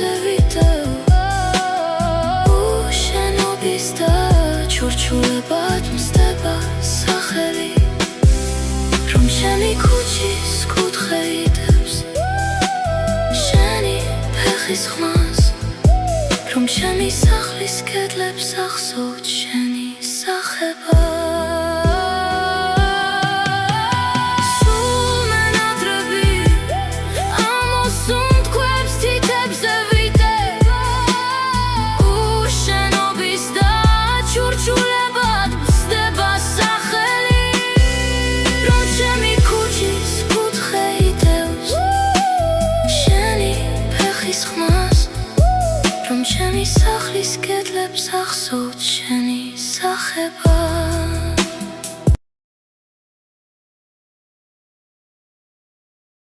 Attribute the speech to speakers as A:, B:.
A: თებზე ვიდეო უშენობის და ჩურჩულებად მსდება სახელი რომ ჩემი ქუჩის კუთხე იტევს შენი ფეხის ხმას რომ ჩემი სახლის კედლებს ახსოვთ შენი სახება რომ ჩემი სახლის კედლებს ახსოვთ შენი სახება